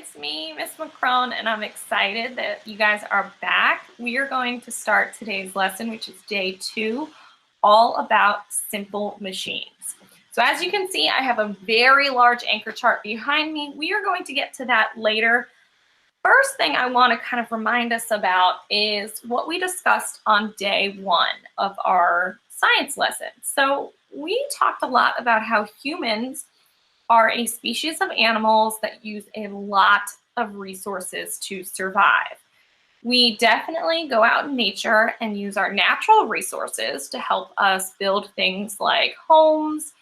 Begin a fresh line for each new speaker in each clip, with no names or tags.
it's me, Miss McCrone, and I'm excited that you guys are back. We are going to start today's lesson, which is day 2, all about simple machines. So as you can see, I have a very large anchor chart behind me. We are going to get to that later. First thing I want to kind of remind us about is what we discussed on day 1 of our science lesson. So we talked a lot about how humans are a species of animals that use a lot of resources to survive. We definitely go out in nature and use our natural resources to help us build things like homes.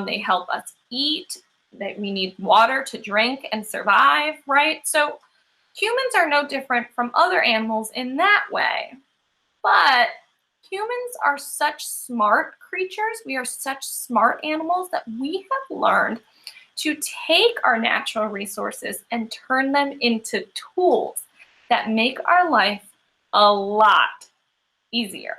They help us eat, that we need water to drink and survive, right? So humans are no different from other animals in that way. But humans are such smart creatures, we are such smart animals that we have learned to take our natural resources and turn them into tools that make our life a lot easier.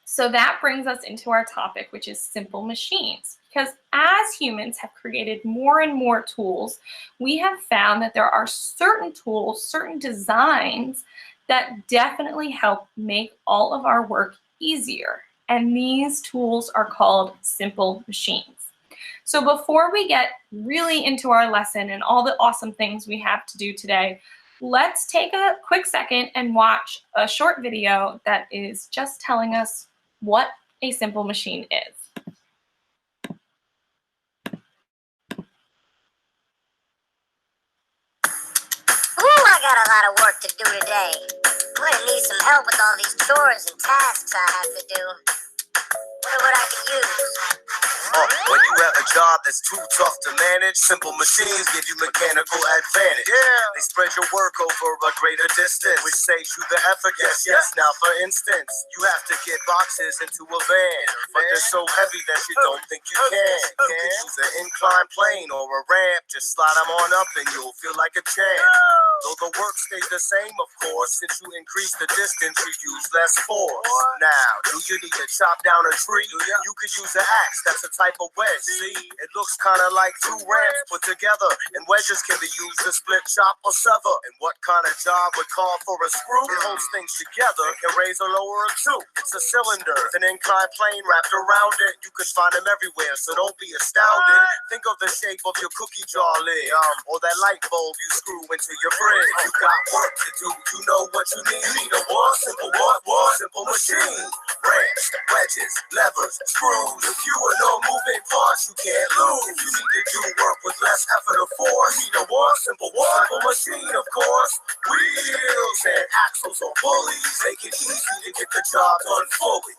So that brings us into our topic, which is simple machines. Because as humans have created more and more tools, we have found that there are certain tools, certain designs that definitely help make all of our work easier. And these tools are called simple machines. So before we get really into our lesson and all the awesome things we have to do today, let's take a quick second and watch a short video that is just telling us what a simple machine is.
Ooh, I got a lot of work to do today. I'm gonna need some help with all these chores and tasks I have to do. Wonder what I can use.
When you have a job that's too tough to manage, simple machines give you mechanical advantage. They spread your work over a greater distance, which saves you the effort. Yes. Now, for instance, you have to get boxes into a van, but they're so heavy that you don't think you can. You can use an inclined plane or a ramp. Just slide them on up and you'll feel like a champ. Though the work stays the same, of course, since you increase the distance, you use less force. Now, do you need to chop down a tree? You could use an axe. That's a type of wedge. See, it looks kind of like two ramps put together, and wedges can be used to split, chop, or sever. And what kind of job would call for a screw? It holds things together and can raise or lower a too. It's a cylinder with an inclined plane wrapped around it. You can find them everywhere, so don't be astounded. Think of the shape of your cookie jar lid, or that light bulb you screw into your fridge. You got work to do. You know what you need. You need a simple machine. Ramps, wedges, levers, screws. If you are no moving parts, you can't lose. If you need to do work with less effort or force, you need a simple machine, of course. Wheels and axles or pulleys make it easy to get the job done fully.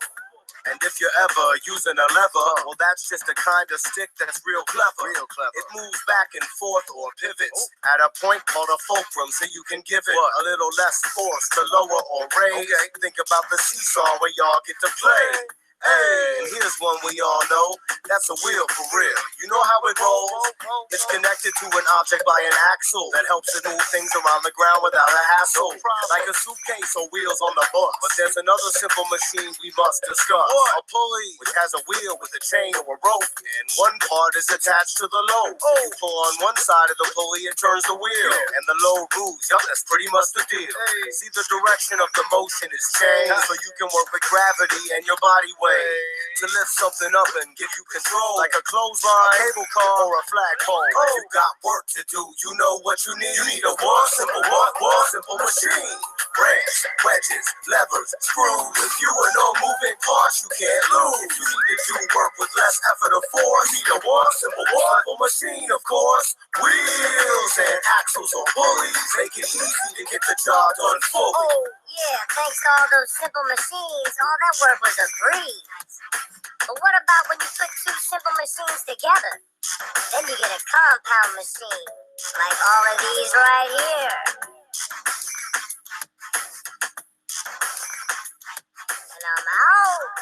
And if you're ever using a lever, well, that's just a kind of stick that's real clever. It moves back and forth or pivots at a point called a fulcrum, so you can give it a little less force to lower or raise. Think about the seesaw where y'all get to play. Hey, and here's one we all know. That's a wheel for real. You know how it rolls? It's connected to an object by an axle that helps it move things around the ground without a hassle. Like a suitcase or wheels on the bus. But there's another simple machine we must discuss. A pulley, which has a wheel with a chain or a rope, and one part is attached to the load. You pull on one side of the pulley, it turns the wheel, and the load moves. Yup, that's pretty much the deal. See, the direction of the motion is changed, so you can work with gravity and your body weight to lift something up and give you control, like a clothesline, cable car, or a flagpole. If you got work to do, you know what you need. You need a simple machine. Ramps, wedges, levers, screws. If you are no moving parts, you can't lose. If you need to do work with less effort or force, you need a simple machine, of course. Wheels and axles or pulleys make it easy to get the job done fully.
Yeah, thanks to all those simple machines, all that work was a breeze. But what about when you put two simple machines together? Then you get a compound machine, like all of these right here. And I'm out.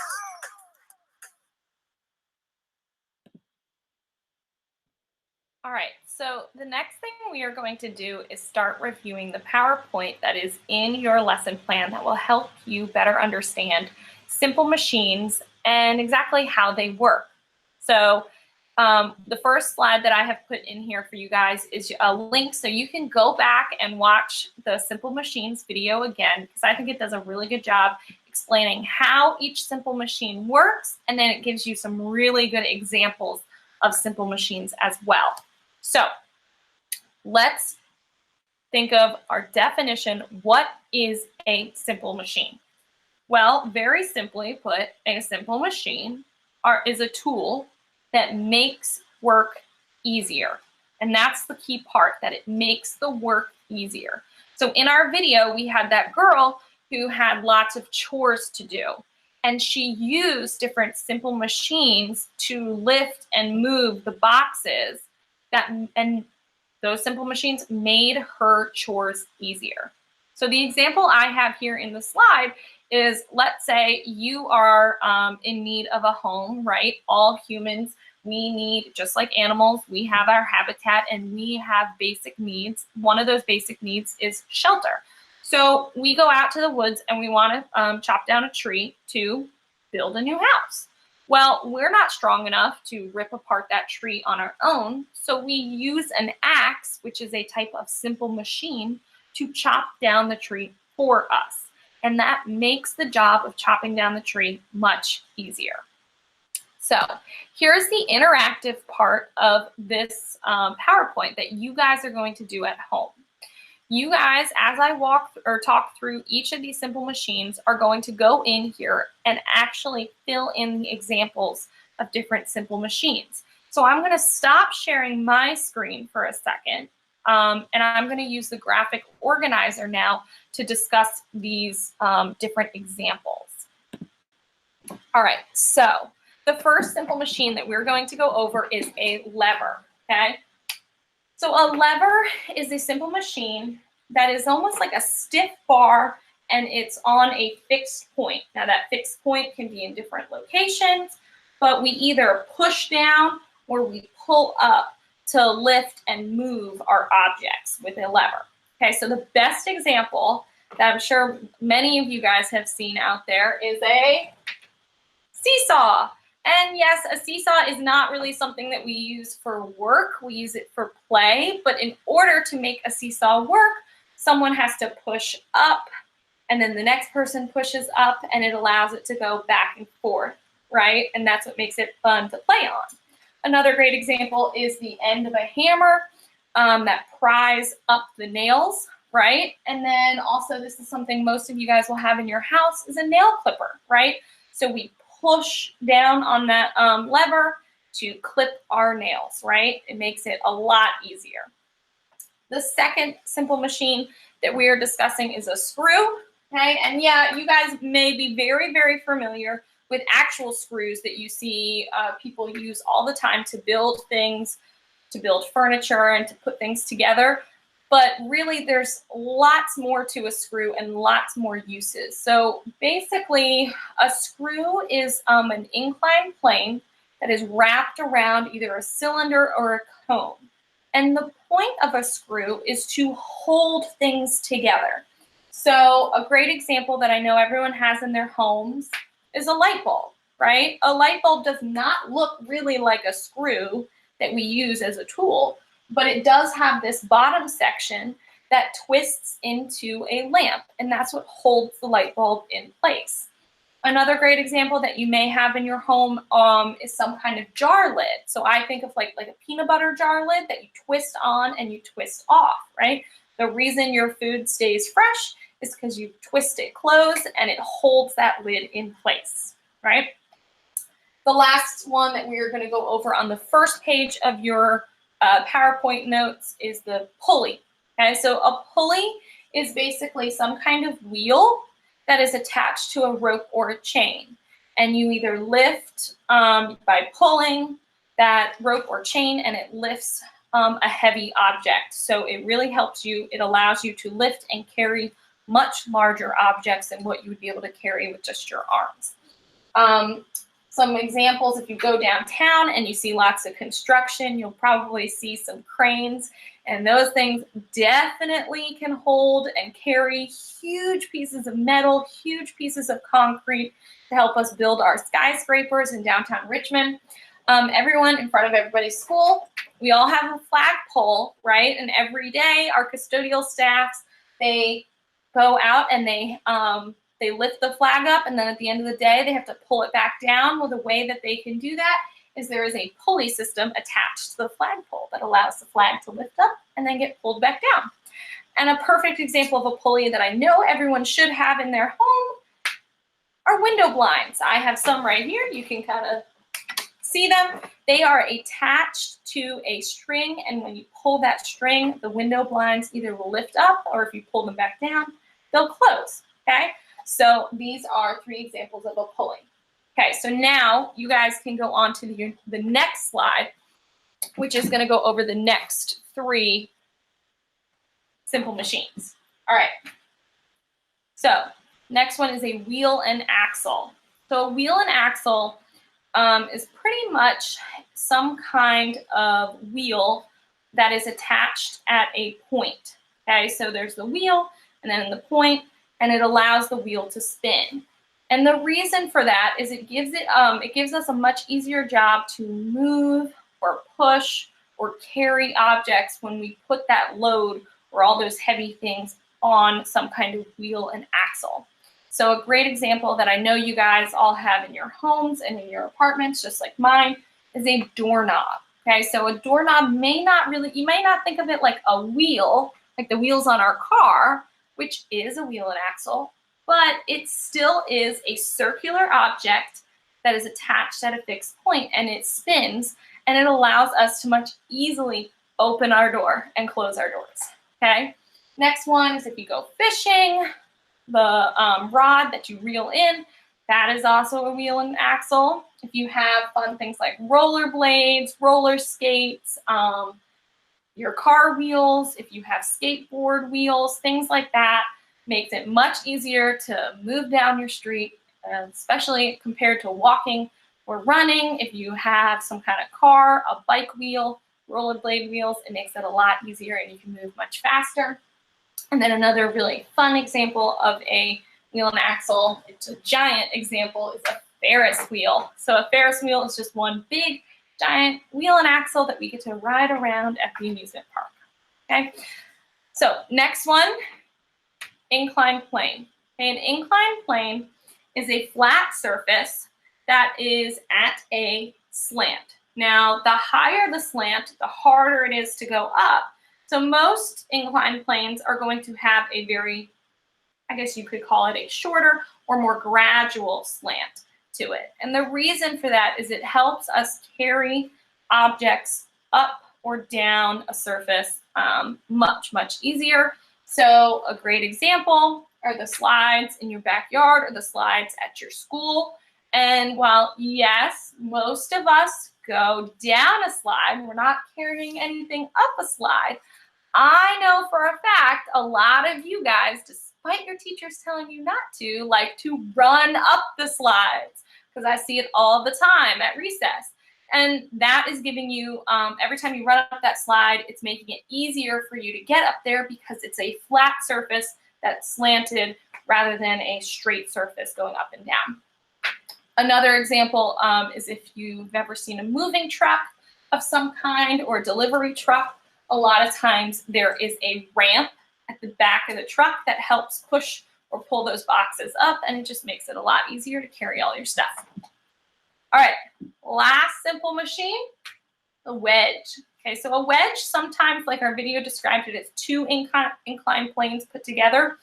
All right, so the next thing we are going to do is start reviewing the PowerPoint that is in your lesson plan that will help you better understand simple machines and exactly how they work. So The first slide that I have put in here for you guys is a link so you can go back and watch the Simple Machines video again, because I think it does a really good job explaining how each simple machine works, and then it gives you some really good examples of simple machines as well. So let's think of our definition. What is a simple machine? Well, very simply put, a simple machine is a tool that makes work easier. And that's the key part, that it makes the work easier. So in our video, we had that girl who had lots of chores to do. And she used different simple machines to lift and move the boxes, and those simple machines made her chores easier. So the example I have here in the slide is, let's say you are in need of a home, right? All humans, we need, just like animals, we have our habitat and we have basic needs. One of those basic needs is shelter. So we go out to the woods and we want to chop down a tree to build a new house. Well, we're not strong enough to rip apart that tree on our own, so we use an axe, which is a type of simple machine, to chop down the tree for us. And that makes the job of chopping down the tree much easier. So here's the interactive part of this PowerPoint that you guys are going to do at home. You guys, as I talk through each of these simple machines, are going to go in here and actually fill in the examples of different simple machines. So I'm going to stop sharing my screen for a second, and I'm going to use the graphic organizer now to discuss these different examples. All right, so the first simple machine that we're going to go over is a lever, okay? So a lever is a simple machine that is almost like a stiff bar, and it's on a fixed point. Now that fixed point can be in different locations, but we either push down or we pull up to lift and move our objects with a lever. Okay, so the best example that I'm sure many of you guys have seen out there is a seesaw. And yes, a seesaw is not really something that we use for work. We use it for play. But in order to make a seesaw work, someone has to push up, and then the next person pushes up, and it allows it to go back and forth, right? And that's what makes it fun to play on. Another great example is the end of a hammer that pries up the nails, right? And then also, this is something most of you guys will have in your house, is a nail clipper, right? So we push down on that lever to clip our nails, right? It makes it a lot easier. The second simple machine that we are discussing is a screw, okay? And yeah, you guys may be very, very familiar with actual screws that you see people use all the time to build things, to build furniture, and to put things together. But really, there's lots more to a screw and lots more uses. So basically, a screw is an inclined plane that is wrapped around either a cylinder or a cone. And the point of a screw is to hold things together. So a great example that I know everyone has in their homes is a light bulb, right? A light bulb does not look really like a screw that we use as a tool, but it does have this bottom section that twists into a lamp, and that's what holds the light bulb in place. Another great example that you may have in your home is some kind of jar lid. So I think of like a peanut butter jar lid that you twist on and you twist off, right? The reason your food stays fresh is because you twist it closed and it holds that lid in place, right? The last one that we are going to go over on the first page of your PowerPoint notes is the pulley. Okay, so a pulley is basically some kind of wheel that is attached to a rope or a chain. And you either lift by pulling that rope or chain, and it lifts a heavy object. So it really helps you, it allows you to lift and carry much larger objects than what you would be able to carry with just your arms. Some examples, if you go downtown and you see lots of construction, you'll probably see some cranes, and those things definitely can hold and carry huge pieces of metal, huge pieces of concrete to help us build our skyscrapers in downtown Richmond. everyone in front of everybody's school, we all have a flagpole, right? And every day our custodial staffs, they go out and they lift the flag up, and then at the end of the day, they have to pull it back down. Well, the way that they can do that is there is a pulley system attached to the flagpole that allows the flag to lift up and then get pulled back down. And a perfect example of a pulley that I know everyone should have in their home are window blinds. I have some right here. You can kind of see them. They are attached to a string, and when you pull that string, the window blinds either will lift up, or if you pull them back down, they'll close, okay? So these are 3 examples of a pulley. Okay, so now you guys can go on to the next slide, which is going to go over the next 3 simple machines. All right, so next one is a wheel and axle. So a wheel and axle is pretty much some kind of wheel that is attached at a point. Okay, so there's the wheel and then the point, and it allows the wheel to spin. And the reason for that is it gives us a much easier job to move or push or carry objects when we put that load or all those heavy things on some kind of wheel and axle. So a great example that I know you guys all have in your homes and in your apartments, just like mine, is a doorknob. Okay, so a doorknob you may not think of it like a wheel, like the wheels on our car, which is a wheel and axle, but it still is a circular object that is attached at a fixed point, and it spins, and it allows us to much easily open our door and close our doors. Okay, next one is if you go fishing, the rod that you reel in, that is also a wheel and axle. If you have fun things like roller blades, roller skates, your car wheels, if you have skateboard wheels, things like that, makes it much easier to move down your street, especially compared to walking or running. If you have some kind of car, a bike wheel, rollerblade wheels, it makes it a lot easier and you can move much faster. And then another really fun example of a wheel and axle, it's a giant example, is a Ferris wheel. So a Ferris wheel is just one big giant wheel and axle that we get to ride around at the amusement park. Okay, so next one, inclined plane. Okay, an inclined plane is a flat surface that is at a slant. Now, the higher the slant, the harder it is to go up. So most inclined planes are going to have a very, I guess you could call it a shorter or more gradual slant to it. And the reason for that is it helps us carry objects up or down a surface much, much easier. So a great example are the slides in your backyard or the slides at your school. And while, yes, most of us go down a slide, we're not carrying anything up a slide, I know for a fact a lot of you guys, despite your teachers telling you not to, like to run up the slides, because I see it all the time at recess. And that is giving you, every time you run up that slide, it's making it easier for you to get up there because it's a flat surface that's slanted rather than a straight surface going up and down. Another example is if you've ever seen a moving truck of some kind or a delivery truck, a lot of times there is a ramp at the back of the truck that helps push or pull those boxes up, and it just makes it a lot easier to carry all your stuff. All right, last simple machine, a wedge. Okay, so a wedge, sometimes like our video described it, as 2 inclined planes put together.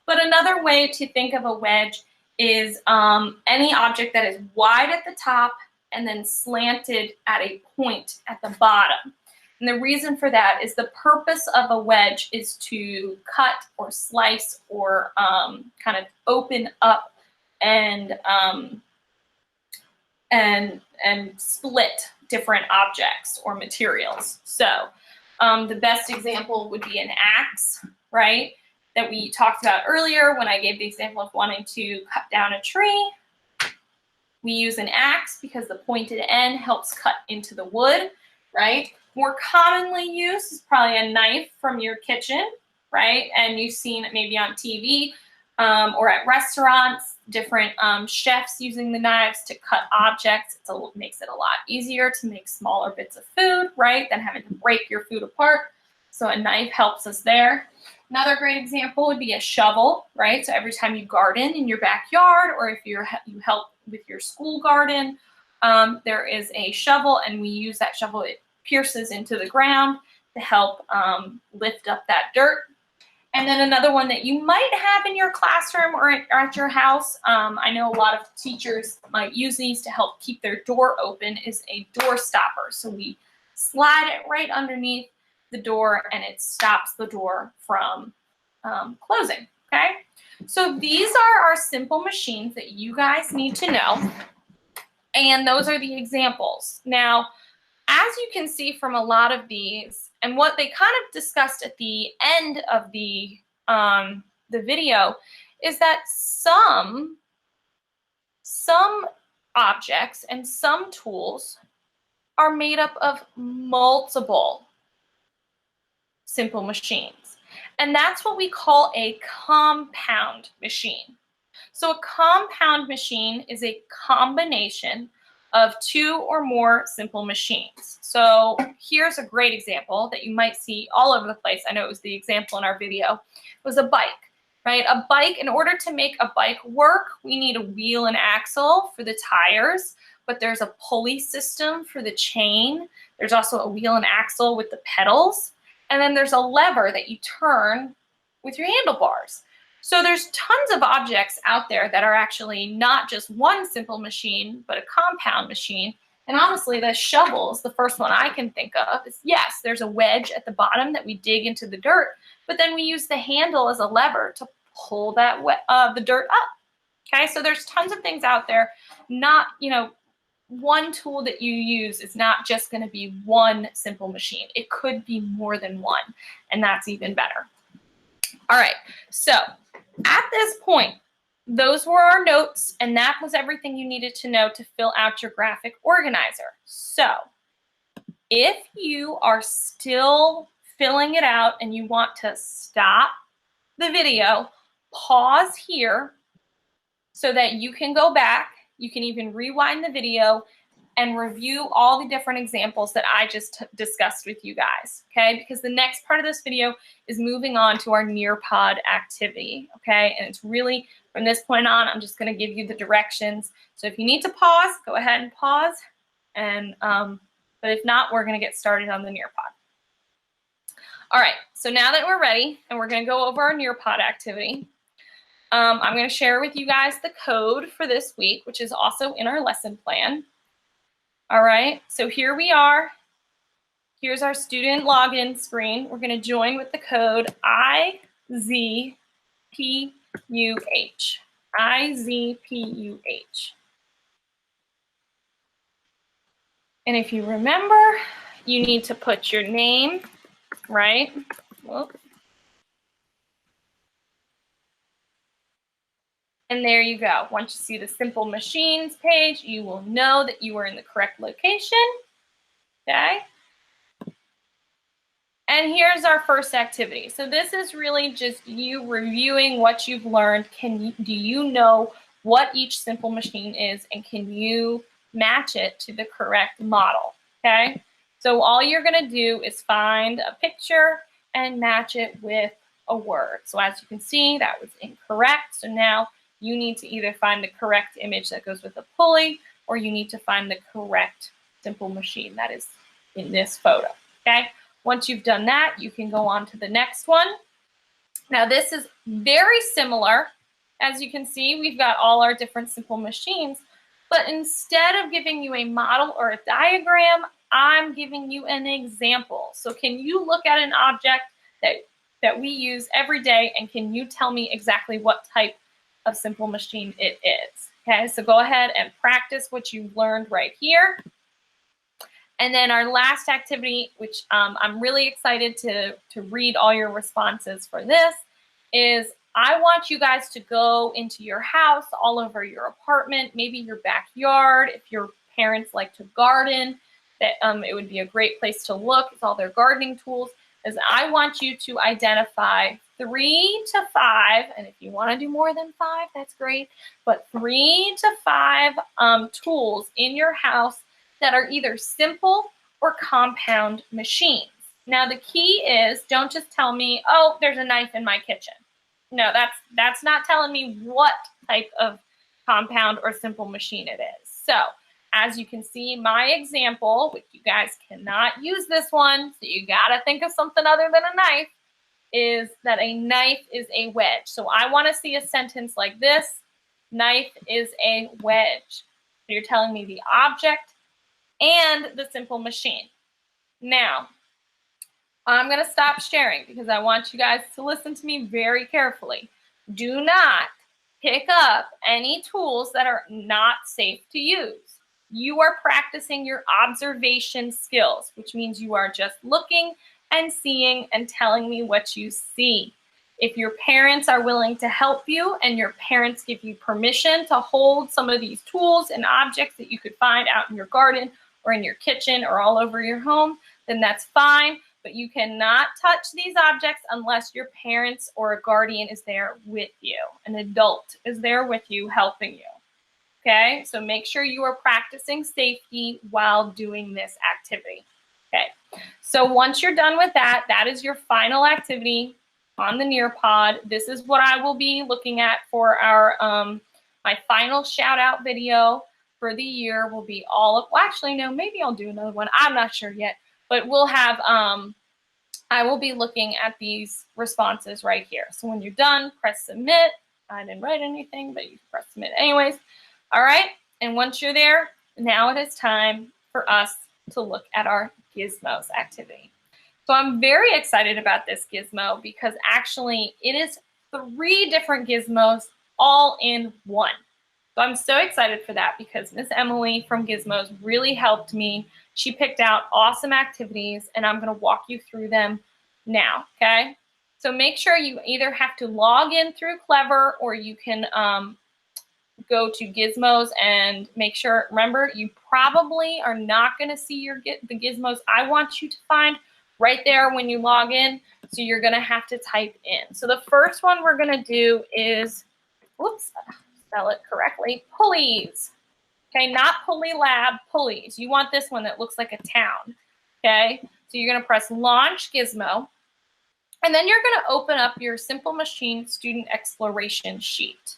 But another way to think of a wedge is any object that is wide at the top and then slanted at a point at the bottom. And the reason for that is the purpose of a wedge is to cut or slice or kind of open up and split different objects or materials. So the best example would be an axe, right? That we talked about earlier when I gave the example of wanting to cut down a tree. We use an axe because the pointed end helps cut into the wood, right? More commonly used is probably a knife from your kitchen, right? And you've seen it maybe on TV or at restaurants. different chefs using the knives to cut objects. It makes it a lot easier to make smaller bits of food, right, than having to break your food apart. So a knife helps us there. Another great example would be a shovel, right? So every time you garden in your backyard, or if you help with your school garden, there is a shovel, and we use that shovel. It pierces into the ground to help lift up that dirt. And then another one that you might have in your classroom or at your house, I know a lot of teachers might use these to help keep their door open, is a door stopper. So we slide it right underneath the door, and it stops the door from closing, okay? So these are our simple machines that you guys need to know, and those are the examples. Now, as you can see from a lot of these, and what they kind of discussed at the end of the video, is that some objects and some tools are made up of multiple simple machines. And that's what we call a compound machine. So a compound machine is a combination of two or more simple machines. So here's a great example that you might see all over the place. I know it was the example in our video. It was a bike, right? A bike, in order to make a bike work, we need a wheel and axle for the tires, but there's a pulley system for the chain. There's also a wheel and axle with the pedals. And then there's a lever that you turn with your handlebars. So there's tons of objects out there that are actually not just one simple machine, but a compound machine. And honestly, the shovel is the first one I can think of. Is yes, there's a wedge at the bottom that we dig into the dirt, but then we use the handle as a lever to pull that the dirt up. Okay, so there's tons of things out there. Not, one tool that you use is not just going to be one simple machine. It could be more than one, and that's even better. All right, so at this point, those were our notes, and that was everything you needed to know to fill out your graphic organizer. So if you are still filling it out and you want to stop the video, pause here so that you can go back. You can even rewind the video and review all the different examples that I just discussed with you guys, okay? Because the next part of this video is moving on to our Nearpod activity, okay? And it's really, from this point on, I'm just gonna give you the directions. So if you need to pause, go ahead and pause. And, but if not, we're gonna get started on the Nearpod. All right, so now that we're ready, and we're gonna go over our Nearpod activity, I'm going to share with you guys the code for this week, which is also in our lesson plan. All right, so here we are. Here's our student login screen. We're going to join with the code IZPUH. IZPUH. And if you remember, you need to put your name, right? Whoop. And there you go. Once you see the Simple Machines page, you will know that you are in the correct location, okay? And here's our first activity. So this is really just you reviewing what you've learned. Do you know what each simple machine is, and can you match it to the correct model, okay? So all you're gonna do is find a picture and match it with a word. So as you can see, that was incorrect. So now you need to either find the correct image that goes with a pulley, or you need to find the correct simple machine that is in this photo, okay? Once you've done that, you can go on to the next one. Now this is very similar. As you can see, we've got all our different simple machines, but instead of giving you a model or a diagram, I'm giving you an example. So can you look at an object that we use every day, and can you tell me exactly what type of simple machine it is? Okay, so go ahead and practice what you've learned right here. And then our last activity, which I'm really excited to read all your responses for this, is I want you guys to go into your house, all over your apartment, maybe your backyard. If your parents like to garden, that it would be a great place to look with all their gardening tools. Is I want you to identify 3 to 5, and if you want to do more than 5, that's great, but 3 to 5 tools in your house that are either simple or compound machines. Now the key is, don't just tell me, oh, there's a knife in my kitchen. No, that's not telling me what type of compound or simple machine it is. So as you can see, my example, which you guys cannot use this one, so you gotta think of something other than a knife, is that a knife is a wedge. So I want to see a sentence like this: knife is a wedge. So you're telling me the object and the simple machine. Now, I'm going to stop sharing because I want you guys to listen to me very carefully. Do not pick up any tools that are not safe to use. You are practicing your observation skills, which means you are just looking and seeing and telling me what you see. If your parents are willing to help you and your parents give you permission to hold some of these tools and objects that you could find out in your garden or in your kitchen or all over your home, then that's fine. But you cannot touch these objects unless your parents or a guardian is there with you. An adult is there with you, helping you. Okay, so make sure you are practicing safety while doing this activity. Okay, so once you're done with that, that is your final activity on the Nearpod. This is what I will be looking at for our my final shout out video for the year. Will be all of, well, actually no, maybe I'll do another one. I'm not sure yet, but we'll have I will be looking at these responses right here. So when you're done, press submit. I didn't write anything, but you can press submit anyways. All right, and once you're there, now it is time for us to look at our Gizmos activity. So I'm very excited about this Gizmo because actually it is 3 different Gizmos all in one. So I'm so excited for that because Miss Emily from Gizmos really helped me. She picked out awesome activities and I'm going to walk you through them now, okay? So make sure you either have to log in through Clever or you can go to Gizmos and make sure, remember, you probably are not going to see the Gizmos I want you to find right there when you log in, so you're going to have to type in. So the first one we're going to do is, whoops, spell it correctly, pulleys. Okay, not pulley lab, pulleys. You want this one that looks like a town. Okay, so you're going to press launch Gizmo, and then you're going to open up your Simple Machine student exploration sheet.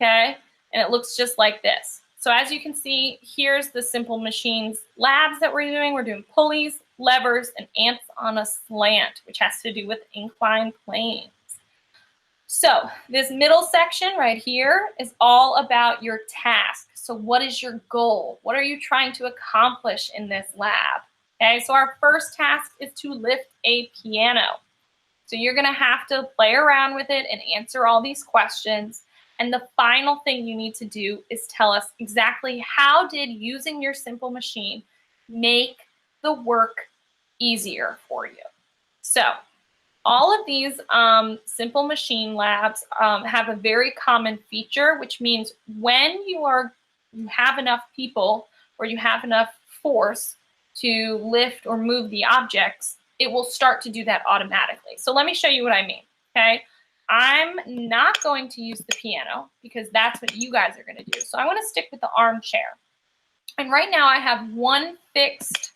Okay, and it looks just like this. So as you can see, here's the Simple Machines labs that we're doing. We're doing pulleys, levers, and ants on a slant, which has to do with inclined planes. So this middle section right here is all about your task. So what is your goal? What are you trying to accomplish in this lab? Okay, so our first task is to lift a piano. So you're going to have to play around with it and answer all these questions. And the final thing you need to do is tell us exactly how did using your Simple Machine make the work easier for you. So all of these Simple Machine labs have a very common feature, which means when you have enough people or you have enough force to lift or move the objects, it will start to do that automatically. So let me show you what I mean, okay? I'm not going to use the piano because that's what you guys are going to do. So I want to stick with the armchair. And right now I have one fixed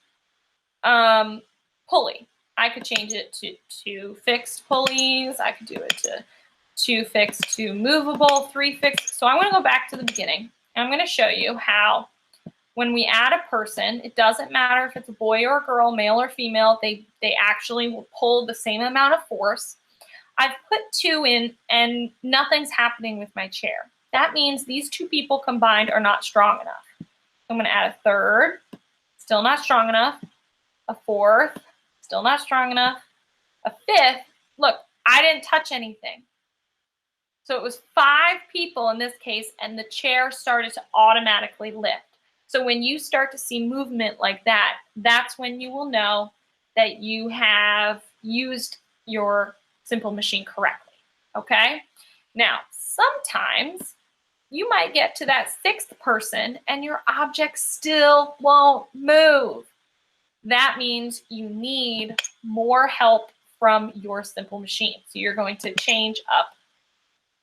pulley. I could change it to 2 fixed pulleys. I could do it to 2 fixed, 2 movable, 3 fixed. So I want to go back to the beginning. And I'm going to show you how when we add a person, it doesn't matter if it's a boy or a girl, male or female, they actually will pull the same amount of force. I've put 2 in and nothing's happening with my chair. That means these 2 people combined are not strong enough. I'm going to add a 3rd, still not strong enough, a 4th, still not strong enough, a 5th. Look, I didn't touch anything. So it was 5 people in this case, and the chair started to automatically lift. So when you start to see movement like that, that's when you will know that you have used your Simple Machine correctly, okay? Now, sometimes you might get to that 6th person and your object still won't move. That means you need more help from your simple machine. So you're going to change up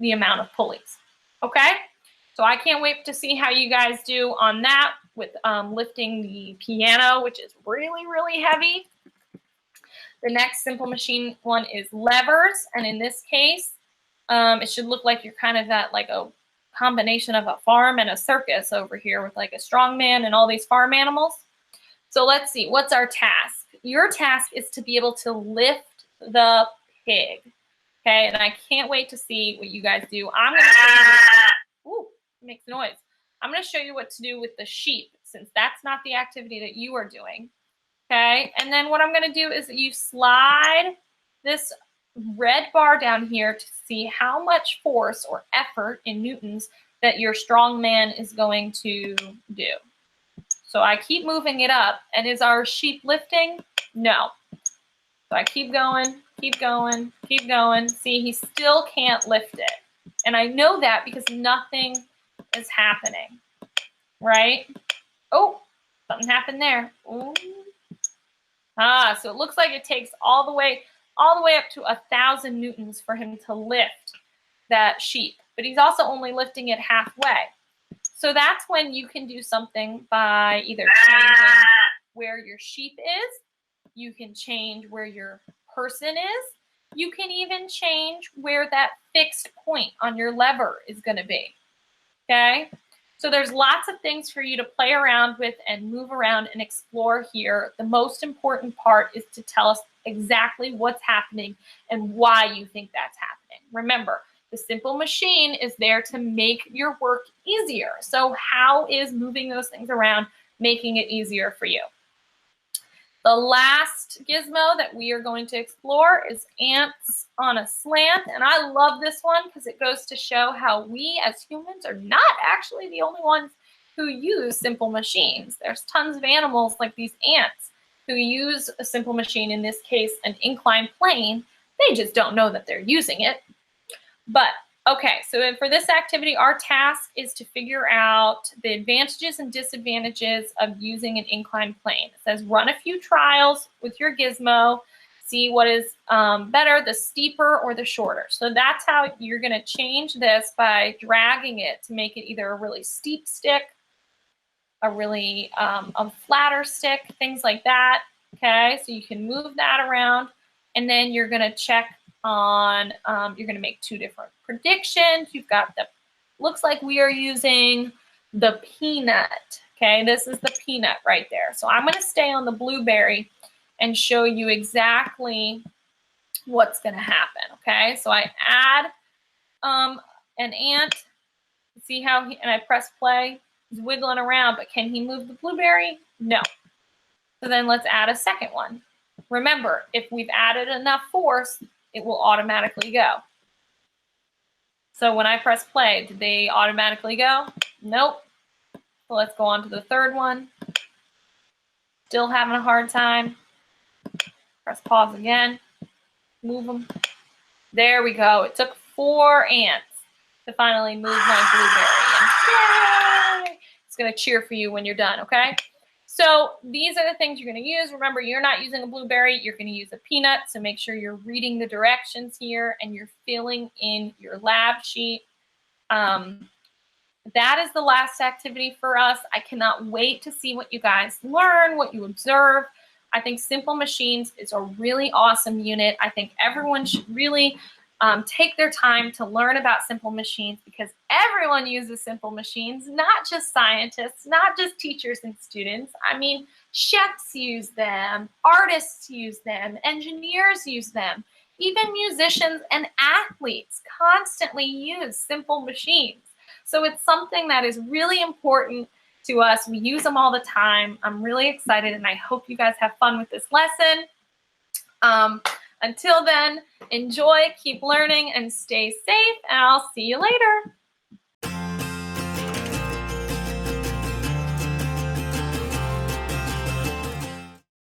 the amount of pulleys, okay? So I can't wait to see how you guys do on that with lifting the piano, which is really, really heavy. The next simple machine one is levers, and in this case, it should look like you're kind of at like a combination of a farm and a circus over here with like a strongman and all these farm animals. So let's see, what's our task? Your task is to be able to lift the pig, okay? And I can't wait to see what you guys do. I'm going to show you, ooh, it makes noise. I'm going to show you what to do with the sheep, since that's not the activity that you are doing, okay? And then what I'm going to do is you slide this red bar down here to see how much force or effort in newtons that your strong man is going to do. So I keep moving it up, and is our sheep lifting? No. So I keep going, keep going, keep going. See, he still can't lift it. And I know that because nothing is happening, right? Oh, something happened there. Ooh. Ah, so it looks like it takes all the way up to 1,000 newtons for him to lift that sheep. But he's also only lifting it halfway. So that's when you can do something by either changing where your sheep is, you can change where your person is, you can even change where that fixed point on your lever is going to be, okay? So there's lots of things for you to play around with and move around and explore here. The most important part is to tell us exactly what's happening and why you think that's happening. Remember, the simple machine is there to make your work easier. So how is moving those things around making it easier for you? The last gizmo that we are going to explore is ants on a slant. And I love this one because it goes to show how we as humans are not actually the only ones who use simple machines. There's tons of animals like these ants who use a simple machine, in this case, an inclined plane. They just don't know that they're using it. But, okay, so for this activity, our task is to figure out the advantages and disadvantages of using an inclined plane. It says run a few trials with your gizmo, see what is better, the steeper or the shorter. So that's how you're going to change this, by dragging it to make it either a really steep stick, a really a flatter stick, things like that. Okay, so you can move that around, and then you're going to check on, you're going to make two different predictions. You've got the, looks like we are using the peanut. Okay, this is the peanut right there. So I'm going to stay on the blueberry and show you exactly what's going to happen. Okay, so I add an ant. See how he, and I press play. He's wiggling around, but can he move the blueberry? No. So then let's add a second one. Remember, if we've added enough force, it will automatically go. So when I press play, did they automatically go? Nope. So let's go on to the third one. Still having a hard time. Press pause again. Move them. There we go. It took 4 ants to finally move my blueberry. And yay! It's going to cheer for you when you're done, okay? So these are the things you're going to use. Remember, you're not using a blueberry. You're going to use a peanut. So make sure you're reading the directions here and you're filling in your lab sheet. That is the last activity for us. I cannot wait to see what you guys learn, what you observe. I think Simple Machines is a really awesome unit. I think everyone should really take their time to learn about Simple Machines, because everyone uses Simple Machines, not just scientists, not just teachers and students. I mean, chefs use them, artists use them, engineers use them, even musicians and athletes constantly use Simple Machines. So it's something that is really important to us. We use them all the time. I'm really excited, and I hope you guys have fun with this lesson. Until then, enjoy, keep learning, and stay safe, and I'll see you later.